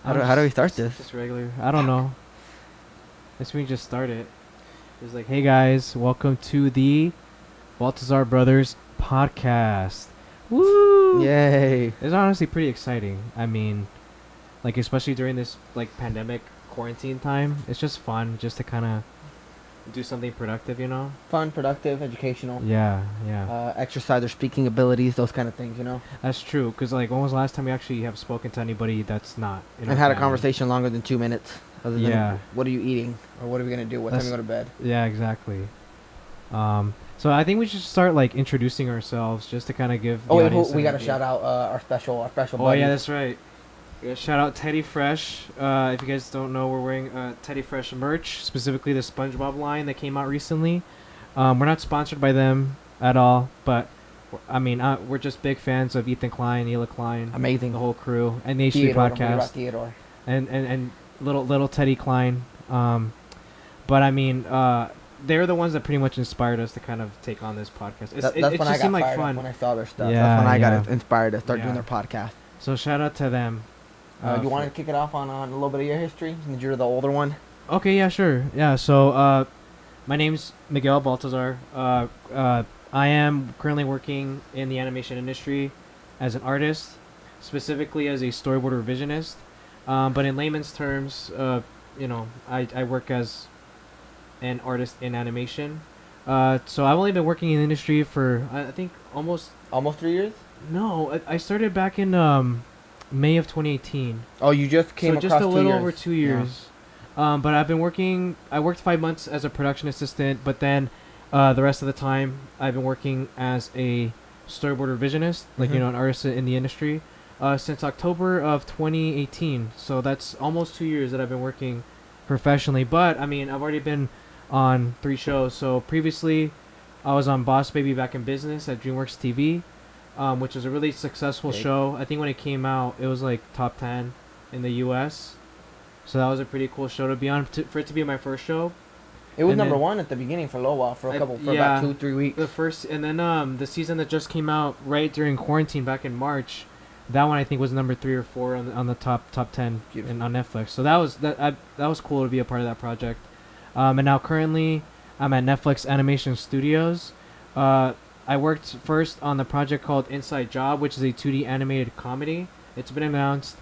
How do we start this? Just regular. I don't know. Guess we can just start it. It's like, hey guys, welcome to the Baltazar Brothers podcast. Woo! Yay! It's honestly pretty exciting. I mean, like especially during this like pandemic quarantine time, it's just fun just to kind of do something productive, you know? Fun, productive, educational. Yeah. Exercise their speaking abilities, those kind of things, That's true. Cause like, when was the last time we actually have spoken to anybody that's not in And our had a family? conversation longer than 2 minutes. Other than Yeah. what are you eating? Or what are we going to do? What time That's- you go to bed? Yeah, exactly. So I think we should start like introducing ourselves just to kind of give. Oh, the wait, audience we an got to idea. shout out our special Oh buddy. yeah, that's right. Yeah, shout out Teddy Fresh. If you guys don't know, we're wearing Teddy Fresh merch, specifically the SpongeBob line that came out recently. We're not sponsored by them at all, but I mean, we're just big fans of Ethan Klein, Hila Klein, Amazing. the whole crew, and the H3 Theodore, don't forget podcast, about Theodore. and little Teddy Klein. But I mean, they're the ones that pretty much inspired us to kind of take on this podcast. That's It when just I got seemed like fired fun. up when I saw their stuff. Yeah, That's when I yeah. got inspired to start Yeah. doing their podcast. So shout out to them. You want to kick it off on a little bit of your history since you're the older one? Okay, yeah, sure. Yeah, so my name's Miguel Baltazar. I am currently working in the animation industry as an artist, specifically as a storyboard revisionist. But in layman's terms, I work as an artist in animation. So I've only been working in the industry for I think almost Almost 3 years? no. I started back in May of 2018. Oh, you just came So across just a 2 little years. over 2 years. But I've been working. I worked 5 months as a production assistant, but then the rest of the time I've been working as a storyboard revisionist, like Mhm. an artist in the industry, since October of 2018. So that's almost 2 years that I've been working professionally. But I mean, I've already been on 3 shows. So previously, I was on Boss Baby Back in Business at DreamWorks TV, which was a really successful Okay. show. I think when it came out, it was like top 10 in the U.S. So that was a pretty cool show to be on. For it to be my first show, It was And number then- one at the beginning for a little while, for yeah. about 2-3 weeks. the first, and then the season that just came out right during quarantine back in March, that one I think was number 3 or 4 on the top 10 Beautiful. on Netflix. So that was cool to be a part of that project. And now currently I'm at Netflix Animation Studios. I worked first on the project called Inside Job, which is a 2D animated comedy. It's been announced.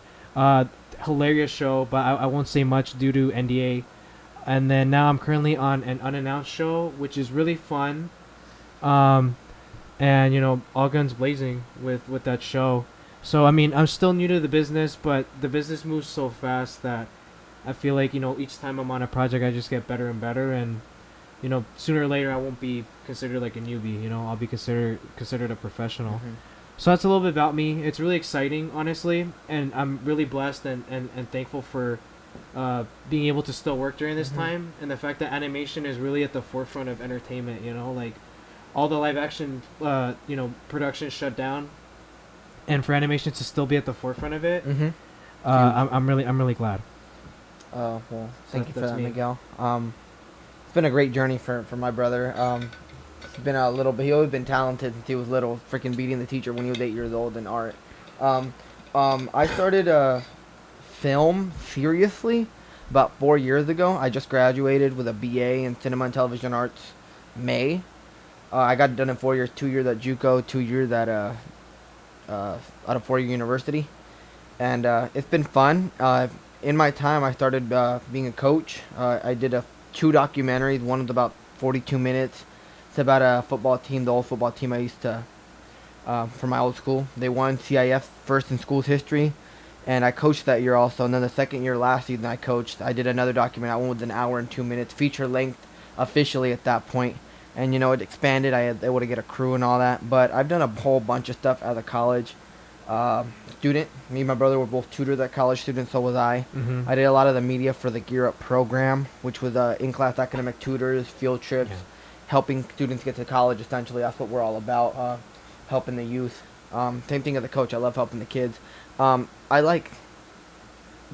Hilarious show, but I won't say much due to NDA. And then now I'm currently on an unannounced show, which is really fun. And all guns blazing with that show. So I mean, I'm still new to the business, but the business moves so fast that I feel like each time I'm on a project, I just get better and better, and sooner or later I won't be considered like a newbie. I'll be considered a professional. Mhm. So that's a little bit about me. It's really exciting, honestly, and I'm really blessed and thankful for being able to still work during this Mhm. time, and the fact that animation is really at the forefront of entertainment. Like all the live action productions shut down, and for animation to still be at the forefront of it, Mm-hmm. I'm really glad. Well, thank you for that's that, me. Miguel. It's been a great journey for my brother. It's been a little bit. He always been talented since he was little. Freaking beating the teacher when he was 8 years old in art. I started film seriously about 4 years ago. I just graduated with a BA in cinema and television arts. May. I got it done in 4 years. 2 years at JUCO. 2 years at out of 4-year university, and it's been fun. In my time, I started being a coach. I did 2 documentaries. One was about 42 minutes. It's about a football team, the old football team I used to, from my old school. They won CIF first in school's history, and I coached that year also. And then the second year, last season, I coached. I did another documentary. That one was an hour and 2 minutes, feature length officially at that point. And it expanded. I was able to get a crew and all that. But I've done a whole bunch of stuff as a college student. Me and my brother were both tutors at college students, so was I. Mm-hmm. I did a lot of the media for the Gear Up program, which was in-class academic tutors, field trips, Yeah. helping students get to college. Essentially, that's what we're all about, helping the youth. Same thing as a coach. I love helping the kids. I like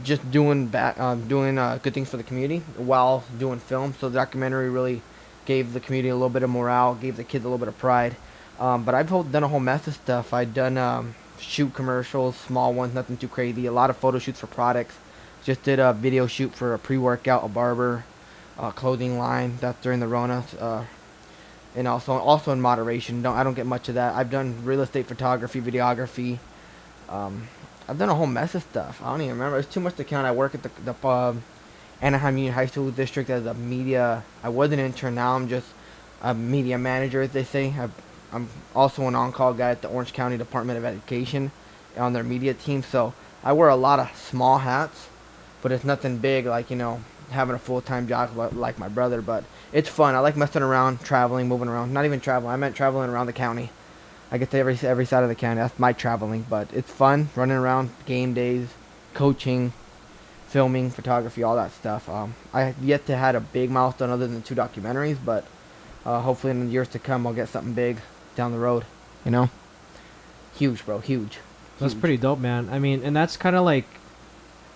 just doing good things for the community while doing film. So the documentary really gave the community a little bit of morale, gave the kids a little bit of pride. But I've done a whole mess of stuff. I've done shoot commercials, small ones, nothing too crazy. A lot of photo shoots for products. Just did a video shoot for a pre-workout, a barber, clothing line. That's during the Rona. And also in moderation. I don't get much of that. I've done real estate photography, videography. Um, I've done a whole mess of stuff. I don't even remember. It's too much to count. I work at the Anaheim Union High School District as a media. I was an intern. Now I'm just a media manager, as they say. I'm also an on-call guy at the Orange County Department of Education on their media team. So I wear a lot of small hats, but it's nothing big like, having a full-time job like my brother. But it's fun. I like messing around, traveling, moving around. Not even traveling. I meant traveling around the county. I get to every side of the county. That's my traveling. But it's fun running around, game days, coaching, filming, photography, all that stuff. I have yet to had a big milestone other than 2 documentaries, but hopefully in the years to come I'll get something big down the road. Huge, bro, huge. That's pretty dope, man. I mean, and that's kind of like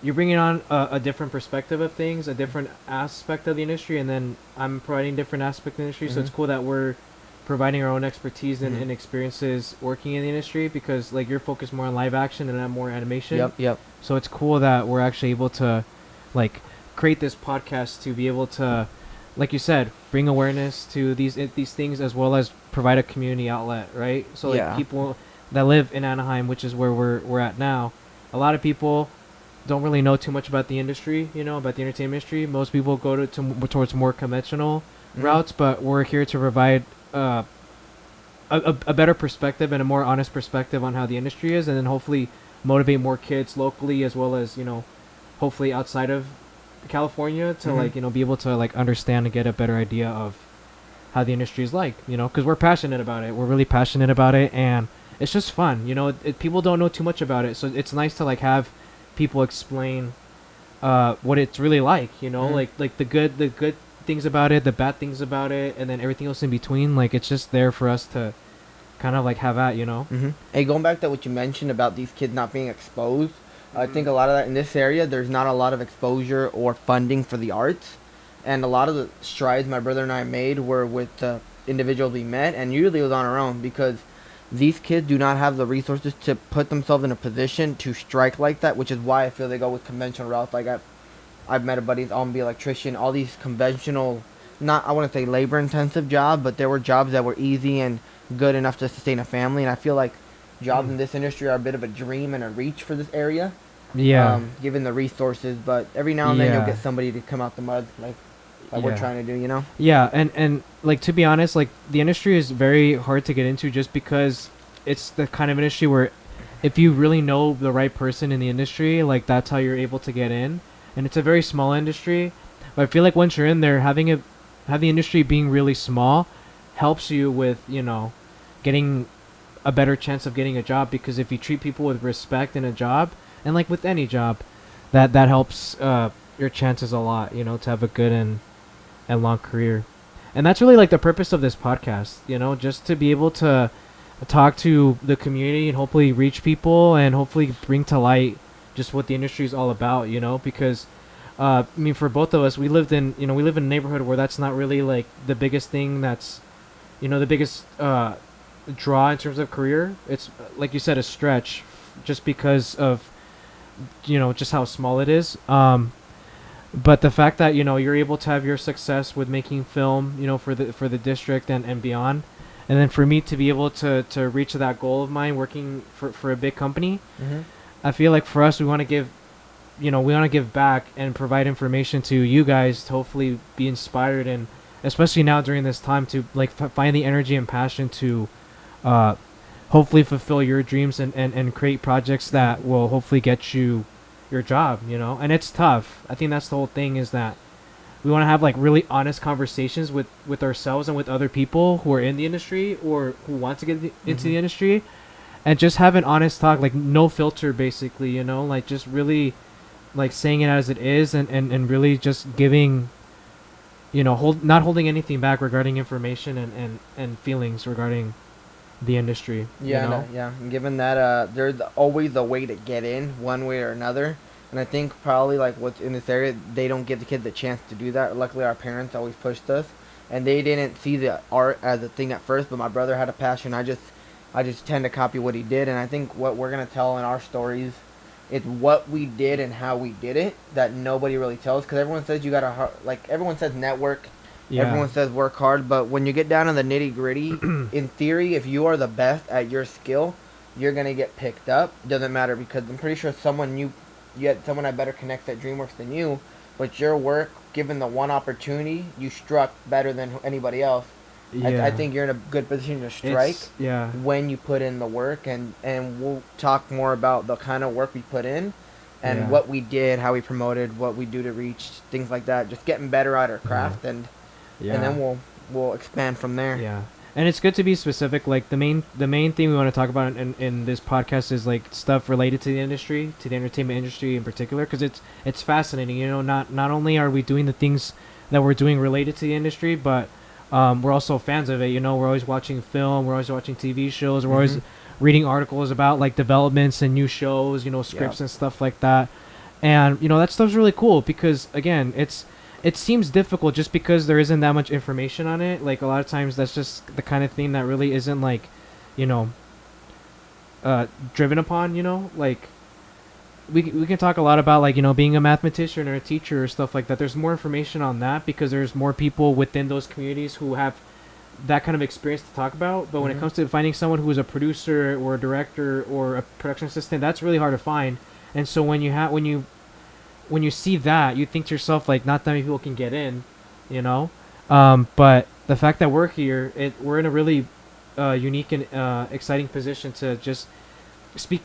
you're bringing on a different perspective of things, a different aspect of the industry, and then I'm providing different aspect of the industry. So it's cool that we're providing our own expertise and experiences working in the industry, because like you're focused more on live action and I'm more animation. Yep. So it's cool that we're actually able to like create this podcast to be able to, like you said, bring awareness to these things, as well as provide a community outlet, right? So like people that live in Anaheim, which is where we're at now, a lot of people don't really know too much about the industry, about the entertainment industry. Most people go towards more conventional routes, but we're here to provide a better perspective and a more honest perspective on how the industry is, and then hopefully motivate more kids locally, as well as hopefully outside of California to be able to like understand and get a better idea of how the industry is like, because we're passionate about it. We're really passionate about it, and it's just fun. People don't know too much about it, so it's nice to like have people explain what it's really like, like the good things about it, the bad things about it, and then everything else in between. Like it's just there for us to kind of like have at. Hey, going back to what you mentioned about these kids not being exposed, I think a lot of that in this area, there's not a lot of exposure or funding for the arts, and a lot of the strides my brother and I made were with the individuals we met, and usually it was on our own, because these kids do not have the resources to put themselves in a position to strike like that, which is why I feel they go with conventional routes. Like I've met a buddy, I'm be electrician, all these conventional, not, I wouldn't say labor intensive jobs, but there were jobs that were easy and good enough to sustain a family. And I feel like jobs in this industry are a bit of a dream and a reach for this area. Yeah. Given the resources, but every now and then you'll get somebody to come out the mud like we're trying to do, Yeah, and like to be honest, like the industry is very hard to get into, just because it's the kind of industry where if you really know the right person in the industry, like that's how you're able to get in. And it's a very small industry, but I feel like once you're in there, having the industry being really small helps you with getting a better chance of getting a job, because if you treat people with respect in a job, and like with any job, that helps your chances a lot, to have a good and long career. And that's really like the purpose of this podcast, just to be able to talk to the community and hopefully reach people and hopefully bring to light just what the industry is all about, because I mean, for both of us, we live in a neighborhood where that's not really like the biggest thing, that's the biggest draw in terms of career. It's like you said, a stretch, just because of just how small it is. But the fact that you're able to have your success with making film, for the district and beyond, and then for me to be able to reach that goal of mine, working for a big company, I feel like for us, we want to give back and provide information to you guys to hopefully be inspired, and especially now during this time to like find the energy and passion to hopefully fulfill your dreams and create projects that will hopefully get you your job, and it's tough. I think that's the whole thing, is that we want to have like really honest conversations with ourselves and with other people who are in the industry or who want to get into the industry, and just have an honest talk, like no filter, basically, like just really like saying it as it is, and really just giving, not holding anything back regarding information and feelings regarding the industry. And given that there's always a way to get in one way or another, and I think probably like what's in this area, they don't give the kid the chance to do that. Luckily our parents always pushed us, and they didn't see the art as a thing at first, but my brother had a passion. I just tend to copy what he did, and I think what we're gonna tell in our stories It's what we did and how we did it that nobody really tells. Because everyone says you gotta like everyone says network, Yeah. everyone says work hard, but when you get down to the nitty gritty, in theory, if you are the best at your skill, you're gonna get picked up. It doesn't matter because I'm pretty sure you had someone that better connects at DreamWorks than you, but your work, given the one opportunity, you struck better than anybody else. Yeah. I think you're in a good position to strike Yeah. when you put in the work, and we'll talk more about the kind of work we put in and Yeah. what we did, how we promoted, what we do to reach, things like that. Just getting better at our craft, and then we'll expand from there. Yeah. And it's good to be specific. Like the main thing we want to talk about in this podcast is like stuff related to the industry, to the entertainment industry in particular, because it's fascinating. You know, not only are we doing the things that we're doing related to the industry, but we're also fans of it. You know, we're always watching film, we're always watching TV shows, we're always reading articles about like developments and new shows, you know, scripts and stuff like that. And you know, that stuff's really cool because again, it seems difficult just because there isn't that much information on it. Like a lot of times that's just the kind of thing that really isn't like, you know, driven upon, you know, like we can talk a lot about like, you know, being a mathematician or a teacher or stuff like that. There's more information on that because there's more people within those communities who have that kind of experience to talk about. But when it comes to finding someone who is a producer or a director or a production assistant, that's really hard to find. And so when you see that, you think to yourself like, not that many people can get in, you know. But the fact that we're here, we're in a really unique and exciting position to just speak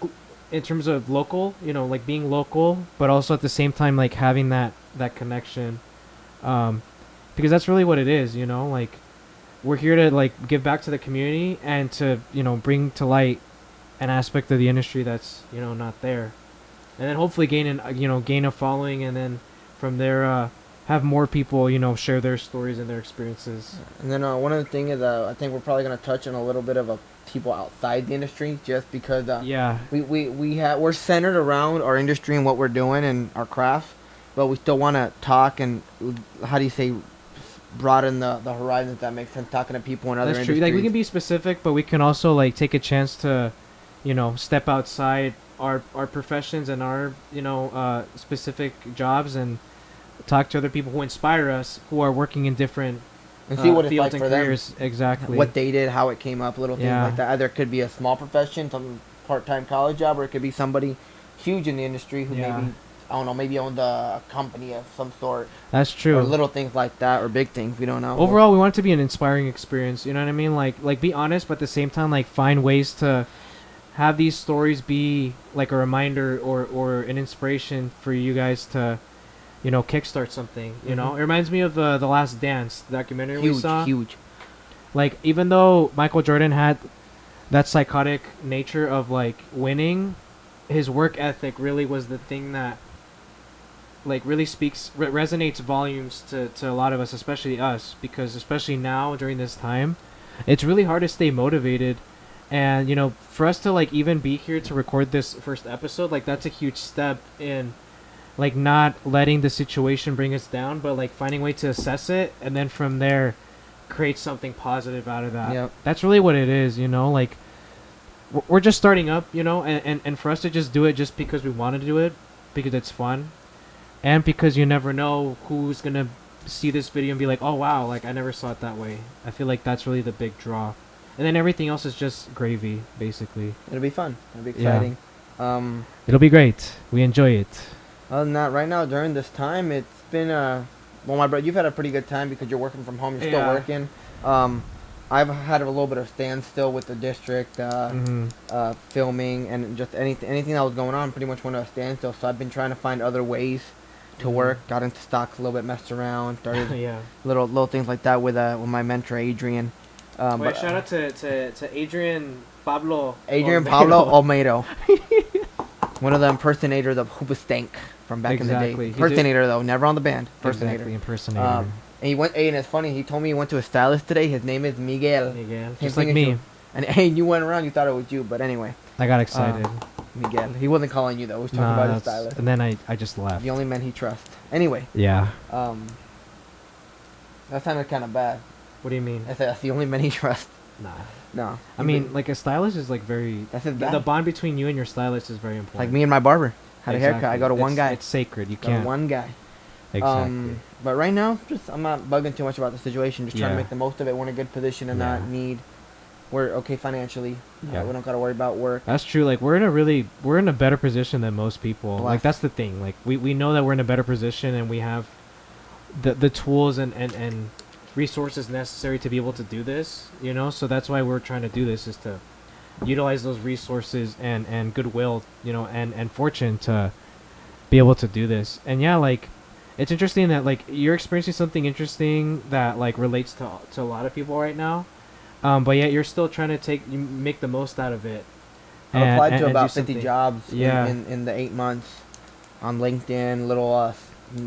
in terms of local, you know, like being local, but also at the same time like having that connection, because that's really what it is, you know. Like we're here to like give back to the community and to, you know, bring to light an aspect of the industry that's, you know, not there, and then hopefully gain a following, and then from there have more people, you know, share their stories and their experiences. And then one of the things is I think we're probably gonna touch on a little bit of people outside the industry, just because we're centered around our industry and what we're doing and our craft, but we still want to talk and how do you say broaden the horizons, if that makes sense, talking to people in other That's true. industries. Like we can be specific, but we can also like take a chance to, you know, step outside our professions and our, you know, specific jobs and talk to other people who inspire us, who are working in different and see what it's fields like and for careers. them, Exactly. what they did, how it came up, little things like that. Either it could be a small profession, some part-time college job, or it could be somebody huge in the industry who maybe, I don't know, maybe owned a company of some sort. That's true. Or little things like that, or big things, we don't know. Overall, we want it to be an inspiring experience, you know what I mean? Like be honest, but at the same time, like find ways to have these stories be like a reminder or an inspiration for you guys to, you know, kickstart something. You know, it reminds me of the Last Dance documentary we saw. Huge. Like even though Michael Jordan had that psychotic nature of like winning, his work ethic really was the thing that like really resonates volumes to a lot of us, especially us, because especially now during this time, it's really hard to stay motivated. And you know, for us to like even be here to record this first episode, like that's a huge step in like not letting the situation bring us down, but like finding a way to assess it and then from there create something positive out of that. Yep. That's really what it is, you know. Like we're just starting up, you know, and for us to just do it just because we want to do it, because it's fun, and because you never know who's gonna see this video and be like, oh wow, like I never saw it that way. I feel like that's really the big draw, and then everything else is just gravy, basically. It'll be fun. It'll be exciting. It'll be great. We enjoy it. Other than that, right now during this time, it's been well, my brother, you've had a pretty good time because you're working from home. You're still working. I've had a little bit of standstill with the district, filming, and just anything that was going on pretty much went to a standstill. So I've been trying to find other ways to work. Got into stocks a little bit, messed around, started little things like that with my mentor Adrian. But shout out to Adrian Pablo Olmedo. One of the impersonators of Hoobastank from back in the day. Impersonator though, never on the band. Impersonator. And he went. And it's funny. He told me he went to a stylist today. His name is Miguel. Just like me. You. And hey, you went around. You thought it was you, but anyway. I got excited. Miguel. He wasn't calling you though. He was talking about his stylist. And then I just left. The only man he trusts. Anyway. Yeah. That sounded kind of bad. What do you mean? I said that's the only man he trusts. Nah. No. I mean, like a stylist is like very. That's his bad. The bond between you and your stylist is very important. Like me and my barber. had a haircut. I go to one guy. It's sacred. You Go to can't. one guy. Exactly. But right now, I'm not bugging too much about the situation. Just trying to Yeah. make the most of it. We're in a good position and not Yeah. need. We're okay financially. Yeah. We don't gotta worry about work. That's true. Like we're in a better position than most people. Blessed. Like that's the thing. Like we know that we're in a better position and we have the tools and resources necessary to be able to do this, you know. So that's why we're trying to do this, is to utilize those resources and goodwill, you know, and fortune to be able to do this. And yeah, like it's interesting that like you're experiencing something interesting that like relates to a lot of people right now, but yet you're still trying to make the most out of it. I've applied to and about do 50 something. jobs Yeah. in the 8 months on LinkedIn,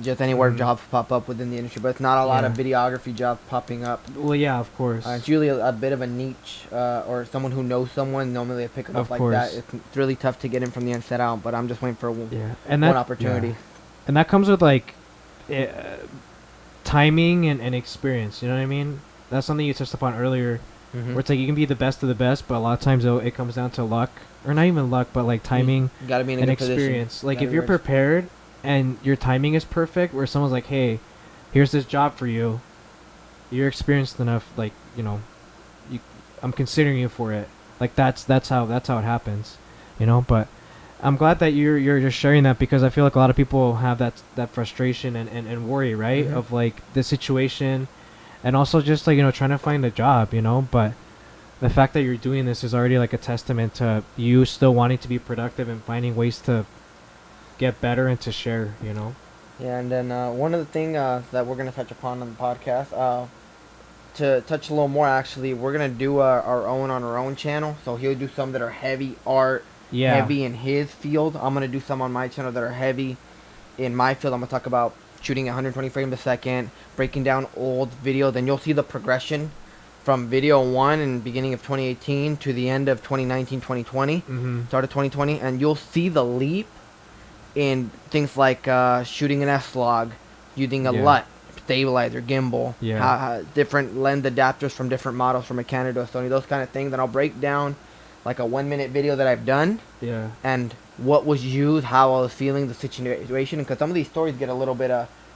just anywhere Mhm. jobs pop up within the industry, but it's not a lot of Yeah. videography jobs popping up. Well, yeah, of course. It's usually a bit of a niche, or someone who knows someone. Normally they pick it up Of like course. that. It's really tough to get in from the inside out, but I'm just waiting for Yeah, and one that opportunity. yeah. And that comes with like uh, timing and experience. You know what I mean? That's something you touched upon earlier. Mm-hmm. Where it's like you can be the best of the best, but a lot of times though it comes down to luck, or not even luck, but like timing You gotta be in a and good position. experience. Like Gotta if be you're rich. prepared and your timing is perfect, where someone's like, "Hey, here's this job for you," you're experienced enough. Like I'm considering you for it. Like that's how it happens, you know. But I'm glad that you're just sharing that, because I feel like a lot of people have that frustration and worry, right, Mhm. of like the situation, and also just like trying to find a job, you know. But the fact that you're doing this is already like a testament to you still wanting to be productive and finding ways to get better and to share, you know. Yeah, and then one of the thing that we're gonna touch upon on the podcast, to touch a little more, actually, we're gonna do our own on our own channel. So he'll do some that are heavy art, Yeah. heavy in his field. I'm gonna do some on my channel that are heavy in my field. I'm gonna talk about shooting at 120 frames a second, breaking down old video. Then you'll see the progression from video one in the beginning of 2018 to the end of 2019, 2020, Mm-hmm. start of 2020, and you'll see the leap in things like shooting an S-Log, using a Yeah. LUT, stabilizer, gimbal, Yeah. how different lens adapters from different models from a Canon to a Sony, those kind of things. And I'll break down like a 1-minute video that I've done Yeah. and what was used, how I was feeling, the situation. Because some of these stories get a little bit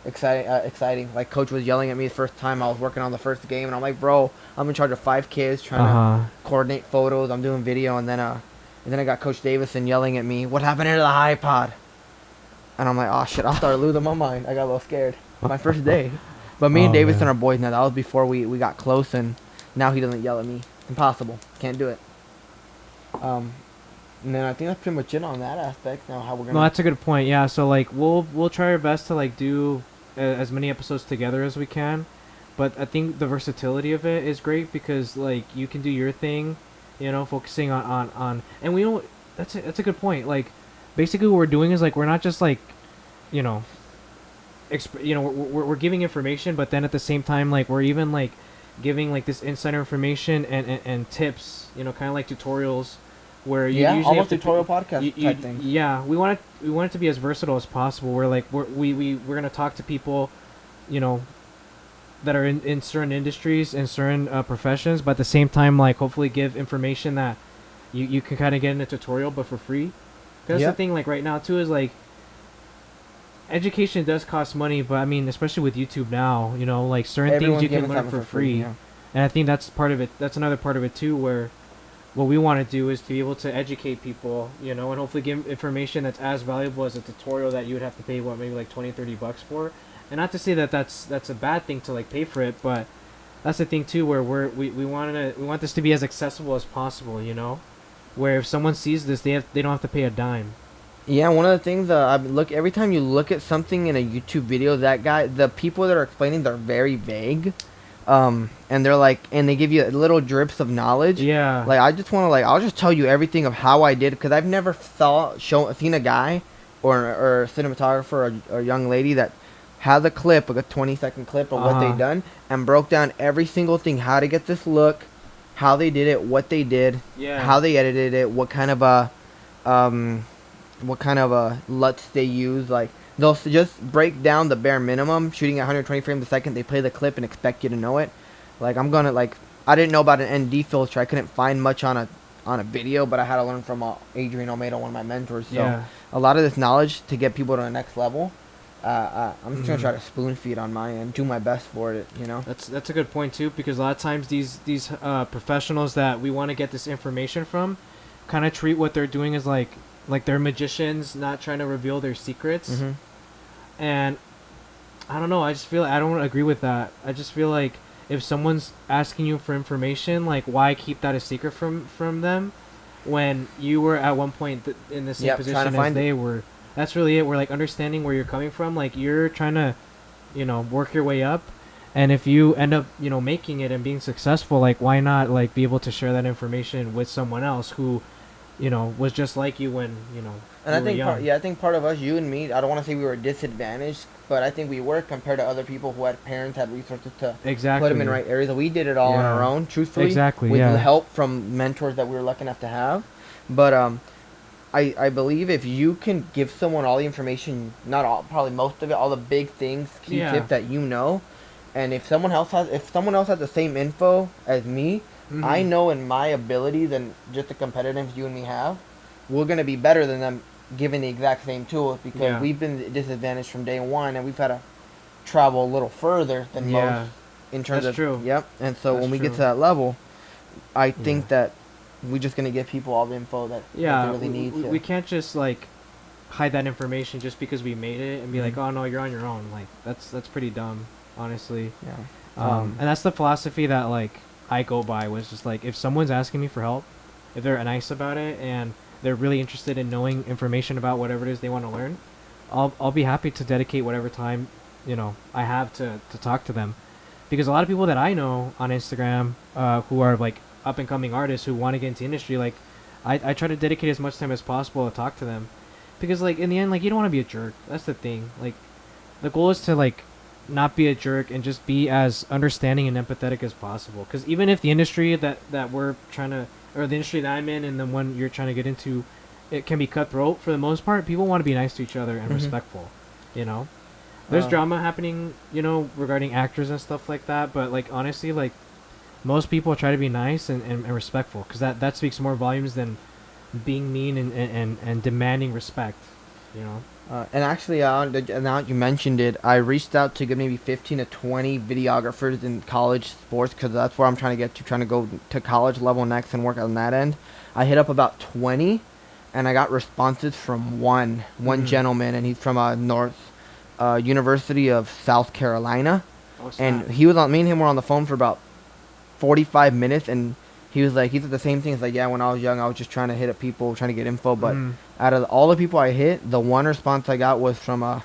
exciting. Like Coach was yelling at me the first time I was working on the first game, and I'm like, bro, I'm in charge of 5 kids trying to coordinate photos. I'm doing video, and then I got Coach Davison yelling at me, what happened to the iPod? And I'm like, oh shit, I started losing my mind. I got a little scared. My first day. But me and Oh, Davison man. are boys now. That was before we got close, and now he doesn't yell at me. Impossible. Can't do it. And then I think that's pretty much it on that aspect. Now how we're No, gonna. that's a good point. Yeah, so like we'll try our best to like do as many episodes together as we can, but I think the versatility of it is great, because like you can do your thing, focusing on and we don't. That's a good point. Like basically what we're doing is like we're not just like, you know, we're giving information, but then at the same time like we're even like giving like this insider information and tips, kind of like tutorials. Where you usually almost have to tutorial podcast type thing. Yeah, we want it to be as versatile as possible. We're like we're gonna talk to people, that are in certain industries and certain professions, but at the same time, like hopefully give information that you can kind of get in a tutorial, but for free. 'Cause that's Yeah. the thing. Like right now too is like education does cost money, but I mean especially with YouTube now, like certain Everyone's things you can giving learn something for free, yeah. and I think that's part of it. That's another part of it too, where what we want to do is to be able to educate people, and hopefully give information that's as valuable as a tutorial that you would have to pay maybe like $20-30 for. And not to say that that's a bad thing to like pay for it, but that's the thing too, where we want this to be as accessible as possible, where if someone sees this, they don't have to pay a dime. Yeah, one of the things every time you look at something in a YouTube video, the people that are explaining, they're very vague, and they're like, and they give you little drips of knowledge. Yeah. Like I just want to I'll just tell you everything of how I did, because I've never seen a guy or a cinematographer or a young lady that had a clip, like a 20-second clip of what they done, and broke down every single thing, how to get this look, how they did it, what they did, Yeah. how they edited it, what kind of LUTs they use. Like they'll just break down the bare minimum, shooting at 120 frames a second. They play the clip and expect you to know it. Like I didn't know about an ND filter. I couldn't find much on on a video, but I had to learn from Adrian Almeida, one of my mentors. So Yeah. a lot of this knowledge to get people to the next level, I'm just gonna Mhm. try to spoon feed on my end, do my best for it. You know. That's a good point too, because a lot of times these professionals that we want to get this information from, kind of treat what they're doing as like they're magicians, not trying to reveal their secrets. Mhm. And I don't know. I just feel I don't agree with that. I just feel like if someone's asking you for information, like why keep that a secret from them, when you were at one point in the same Yep, trying to position as find it. they were. That's really it. We're like understanding where you're coming from. Like you're trying to, work your way up, and if you end up, making it and being successful, like why not like be able to share that information with someone else who, was just like you when And you I were think young. I think part of us, you and me, I don't want to say we were disadvantaged, but I think we were compared to other people who had parents, had resources to Exactly. put them in right areas. We did it all on our Yeah. own, truthfully, Exactly. with Yeah. help from mentors that we were lucky enough to have. But I believe if you can give someone all the information, not all, probably most of it, all the big things, key Yeah. tips that you know, and if someone else has the same info as me, I Mhm. know in my abilities and just the competitiveness you and me have, we're gonna be better than them given the exact same tools because Yeah. we've been disadvantaged from day one and we've had to travel a little further than most Yeah. in terms That's of true. yep. And so That's when we get to true. that level, I Yeah. think that we're just gonna give people all the info that they Yeah. really need to. We can't just like hide that information just because we made it and be like, Mhm. oh no, you're on your own. Like that's pretty dumb, honestly. Yeah. And that's the philosophy that like I go by, was just like if someone's asking me for help, if they're nice about it and they're really interested in knowing information about whatever it is they want to learn, I'll be happy to dedicate whatever time I have to talk to them, because a lot of people that I know on Instagram, who are like up and coming artists who want to get into industry, like I try to dedicate as much time as possible to talk to them, because like in the end, like you don't want to be a jerk. That's the thing. Like the goal is to like not be a jerk and just be as understanding and empathetic as possible, because even if the industry that we're trying to, or the industry that I'm in and the one you're trying to get into, it can be cutthroat. For the most part, people want to be nice to each other and Mhm. respectful. You know, there's drama happening, regarding actors and stuff like that. But like honestly, like most people try to be nice and respectful, because that speaks more volumes than being mean and demanding respect. You know. And actually, now that you mentioned it, I reached out to get maybe 15 to 20 videographers in college sports because that's where I'm trying to get to, trying to go to college level next and work on that end. I hit up about 20, and I got responses from one Mhm. gentleman, and he's from North University of South Carolina, Oh snap. and he was on me and him were on the phone for about 45 minutes, and he was like, he said the same thing. It's like, yeah, when I was young, I was just trying to hit up people, trying to get info. But Mhm. out of all the people I hit, the one response I got was from a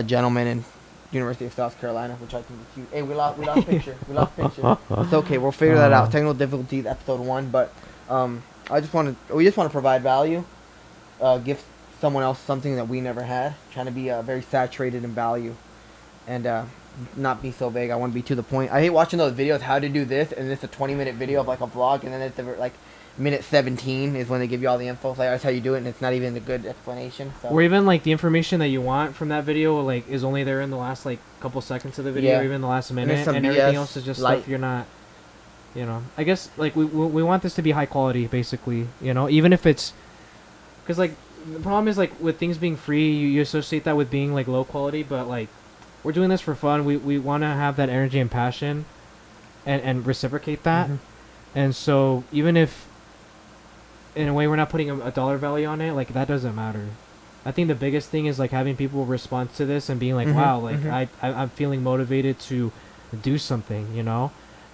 gentleman in University of South Carolina, which I think is cute. Hey, we lost picture. We lost picture. It's okay. We'll figure that out. Technical difficulties, episode 1. But we just want to provide value, give someone else something that we never had. Trying to be very saturated in value, and not be so vague. I want to be to the point. I hate watching those videos, how to do this, and it's a 20-minute video of like a vlog, and then it's like minute 17 is when they give you all the info. It's like, that's how you do it, and it's not even a good explanation. So. Or even like the information that you want from that video, like is only there in the last like couple seconds of the video, Yeah. or even the last And there's minute, some and BS everything else is just light. stuff you're not. I guess like we want this to be high quality, basically. Even if it's, because like the problem is like with things being free, you associate that with being like low quality, but like we're doing this for fun. We want to have that energy and passion, and reciprocate that. Mhm. And so even if in a way we're not putting a dollar value on it, like that doesn't matter. I think the biggest thing is like having people respond to this and being like, Mhm, wow, like mhm. I'm feeling motivated to do something,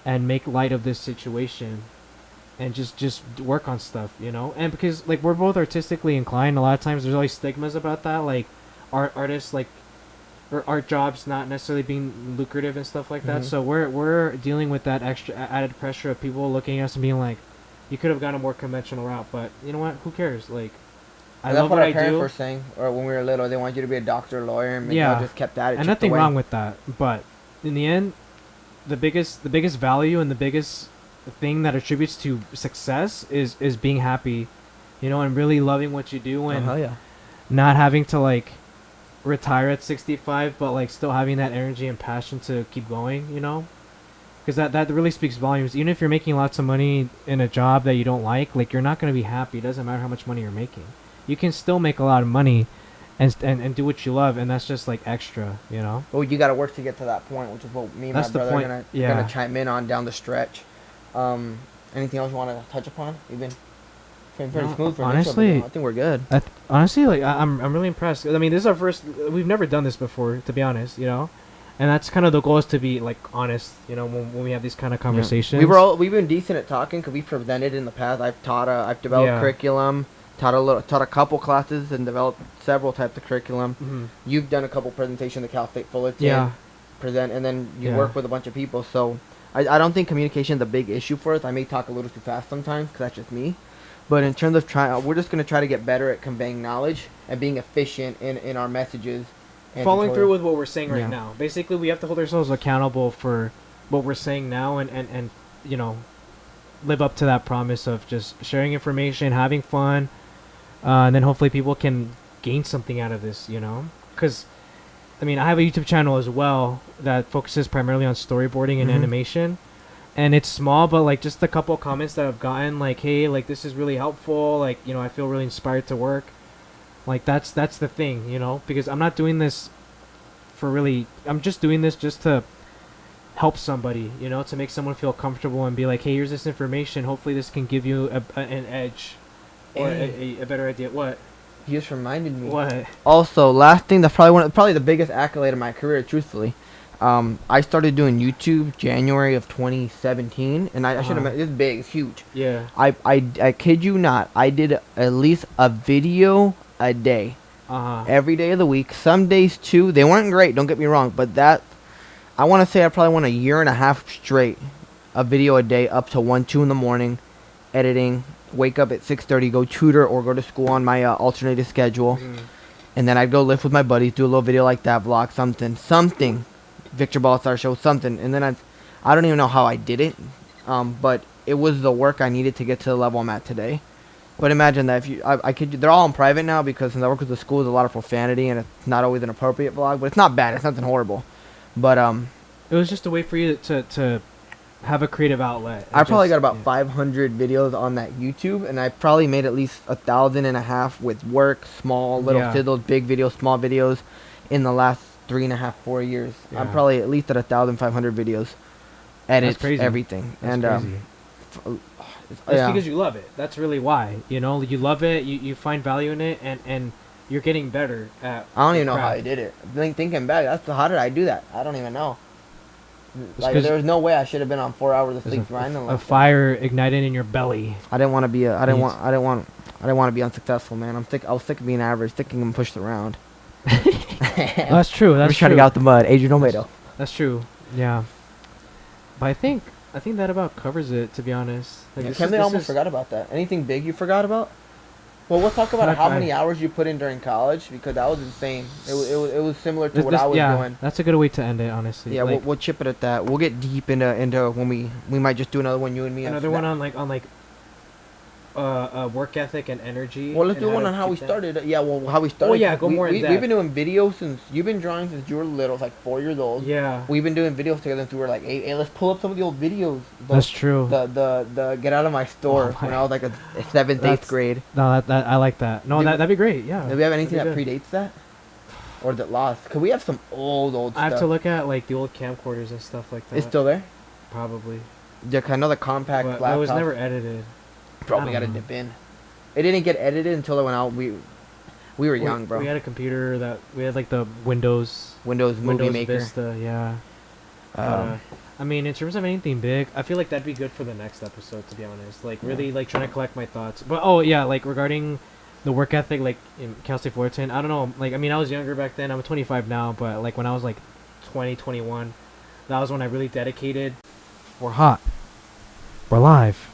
and make light of this situation, and just work on stuff, and because like we're both artistically inclined, a lot of times there's always stigmas about that, like artists, like, or art jobs not necessarily being lucrative and stuff like that. Mhm. So we're dealing with that extra added pressure of people looking at us and being like, you could have gone a more conventional route, but you know what, who cares? Like, I And that's love what what our I parents do. were saying, or when we were little, they want you to be a doctor, lawyer, and Yeah, I just kept at it. and Chipped nothing away. wrong with that, but in the end, the biggest value and the biggest thing that attributes to success is being happy, and really loving what you do, Oh and hell yeah. not having to like retire at 65, but like still having that energy and passion to keep going. because that really speaks volumes. Even if you're making lots of money in a job that you don't like you're not going to be happy. It doesn't matter how much money you're making. You can still make a lot of money and do what you love, and that's just like extra, you know. Well, you got to work to get to that point, which is what me and That's my the brother point. are gonna Yeah. gonna chime in on down the stretch. Anything else you want to touch upon? You've been pretty No, smooth for honestly, initial, but I think we're good. Honestly, like I'm really impressed. I mean, this is our first. We've never done this before, to be honest. You know, and that's kind of the goal, is to be like honest. You know, when we have these kind of conversations. We've been decent at talking because we've presented in the past. I've developed Yeah. curriculum, taught a couple classes, and developed several types of curriculum. Mhm. You've done a couple presentations at Cal State Fullerton. Yeah. Present, and then you Yeah. work with a bunch of people. So I don't think communication is a big issue for us. I may talk a little too fast sometimes because that's just me. But in terms of we're just going to try to get better at conveying knowledge and being efficient in our messages. And Following tutorials. through with what we're saying right Yeah. now. Basically, we have to hold ourselves accountable for what we're saying now, and you know, live up to that promise of just sharing information, having fun, and then hopefully people can gain something out of this. You know, because I mean, I have a YouTube channel as well that focuses primarily on storyboarding and Mhm. animation. And it's small, but like just a couple comments that I've gotten, like, hey, like this is really helpful, like, you know, I feel really inspired to work. Like that's the thing, you know, because I'm not doing this for really, I'm just doing this just to help somebody, you know, to make someone feel comfortable and be like, hey, here's this information, hopefully this can give you an edge or a better idea. What? You just reminded me. What? Also, last thing, that's probably the biggest accolade of my career, truthfully. I started doing YouTube January of 2017, and I should have. It's big, it's huge. Yeah. I kid you not. I did at least a video a day, every day of the week. Some days two. They weren't great. Don't get me wrong, but I want to say I probably went a year and a half straight, a video a day, up to 1, 2 in the morning, editing. Wake up at 6:30, go tutor or go to school on my alternative schedule, and then I'd go lift with my buddies, do a little video like that, vlog something. Victor Baltazar show something, and then I don't even know how I did it, but it was the work I needed to get to the level I'm at today. But imagine that if I could, they're all in private now because since I work with the school, there's a lot of profanity and it's not always an appropriate vlog, but it's not bad, it's nothing horrible. But it was just a way for you to have a creative outlet. I probably got about 500 videos on that YouTube, and I probably made at least 1,500 with work, small little fiddles, big videos, small videos, in the last 3.5, 4 years. Yeah. I'm probably at least at 1,500 videos, edits, everything. That's and crazy. That's because you love it. That's really why. You know, you love it. You find value in it, and you're getting better at. I don't even know how I did it. Thinking back, how did I do that? I don't even know. Like there was no way I should have been on 4 hours of sleep grinding. A fire ignited in your belly. I didn't want to be I didn't want to be unsuccessful, man. I was sick of being average, sick of being pushed around. That's true. I'm That's just trying to get out the mud. Adrian Tomato. That's true. Yeah. But I think that about covers it, to be honest. Like, Kemley almost forgot about that. Anything big you forgot about? Well, we'll talk about how many hours you put in during college, because that was insane. It was similar to what I was doing. That's a good way to end it, honestly. Yeah, like, we'll chip it at that. We'll get deep into when we might just do another one, you and me. Another one on work ethic and energy. Well, let's do one on how we started. Yeah, well, how we started. Oh yeah, go more in depth. We've been doing videos since you've been drawing since you were little, like 4 years old. Yeah. We've been doing videos together since we were like 8. Hey, let's pull up some of the old videos. That's true. The get out of my store when I was like a 7th, 8th grade. No, that I like that. No, that'd be great. Yeah. Do we have anything that predates that, or is it lost? Cause we have some old stuff. I have to look at like the old camcorders and stuff like that. It's still there. Probably. Yeah, I know the compact But laptop. it was never edited. Probably got to dip in. It didn't get edited until it went out. We were young, bro. We had a computer that we had like the Windows Movie Maker. Vista, yeah. I mean, in terms of anything big, I feel like that'd be good for the next episode, to be honest. Like really, like trying to collect my thoughts. But like regarding the work ethic, like in Cal State Fullerton, I don't know. Like I mean, I was younger back then. I'm 25 now, but like when I was like 20, 21, that was when I really dedicated. We're hot. We're live.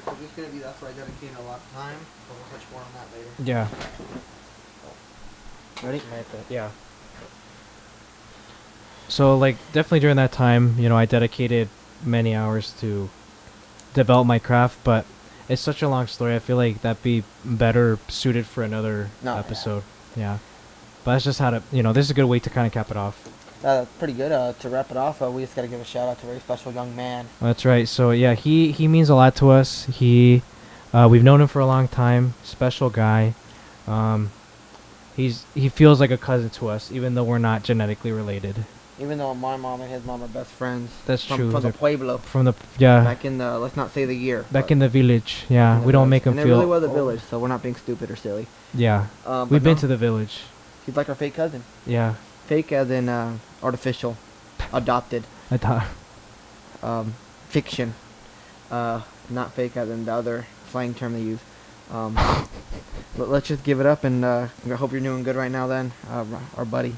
So this is gonna be that's why I dedicated a lot of time. But we'll touch more on that later. Yeah. Ready? Yeah. So like definitely during that time, you know, I dedicated many hours to develop my craft, but it's such a long story. I feel like that'd be better suited for another episode. Yeah. But that's just how to, you know, this is a good way to kind of cap it off. Pretty good. To wrap it off, we just gotta give a shout out to a very special young man. That's right. So yeah, he means a lot to us. We've known him for a long time. Special guy. He feels like a cousin to us, even though we're not genetically related. Even though my mom and his mom are best friends. That's true. From the Pueblo. From the yeah. Back in the, let's not say the year. Back in the village. Yeah, we don't make him and feel. it really was a village, so we're not being stupid or silly. Yeah. We've been to the village. He's like our fake cousin. Yeah. Fake as in artificial, adopted. I thought. Fiction. Not fake as in the other slang term they use. Let's just give it up, and I hope you're doing good right now. Then, our buddy.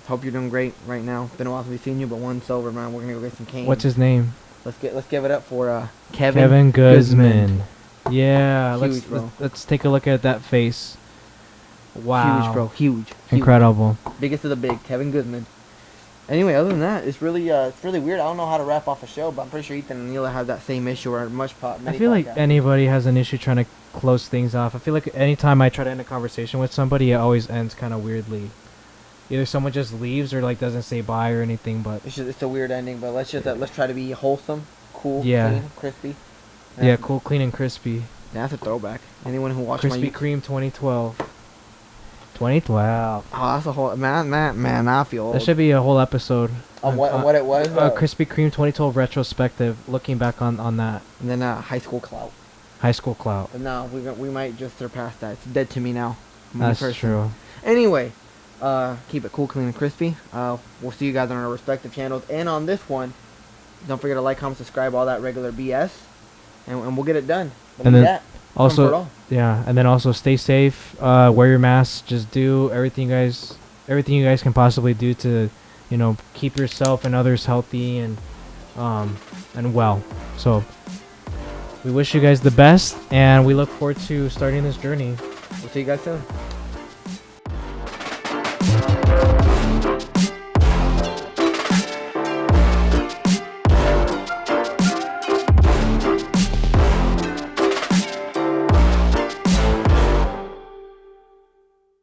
Hope you're doing great right now. It's been a while since we've seen you, but one's over, man. We're gonna go get some cane. What's his name? Let's give it up for Kevin. Kevin Guzman. Yeah. Huge, let's take a look at that face. Wow. Huge, bro. Huge. Incredible. Biggest of the big, Kevin Guzman. Anyway, other than that, it's really weird. I don't know how to wrap off a show, but I'm pretty sure Ethan and Neela have that same issue or I feel like anybody has an issue trying to close things off. I feel like anytime I try to end a conversation with somebody, it always ends kind of weirdly. Either someone just leaves or like doesn't say bye or anything, but it's a weird ending. But let's try to be wholesome, cool, yeah, clean, crispy. Yeah, cool, clean, and crispy. That's a throwback. Anyone who watched Krispy Kreme 2012. 2012. Oh, that's a whole man. I feel old. That should be a whole episode. What it was? Krispy Kreme 2012 retrospective, looking back on that. And then high school clout. High school clout. But no, we might just surpass that. It's dead to me now. That's true. Anyway. Keep it cool, clean, and crispy. We'll see you guys on our respective channels. And on this one, don't forget to like, comment, subscribe, all that regular BS. And we'll get it done. And then also, yeah, and then also stay safe. Wear your mask. Just do everything you guys can possibly do to, keep yourself and others healthy and well. So we wish you guys the best, and we look forward to starting this journey. We'll see you guys soon.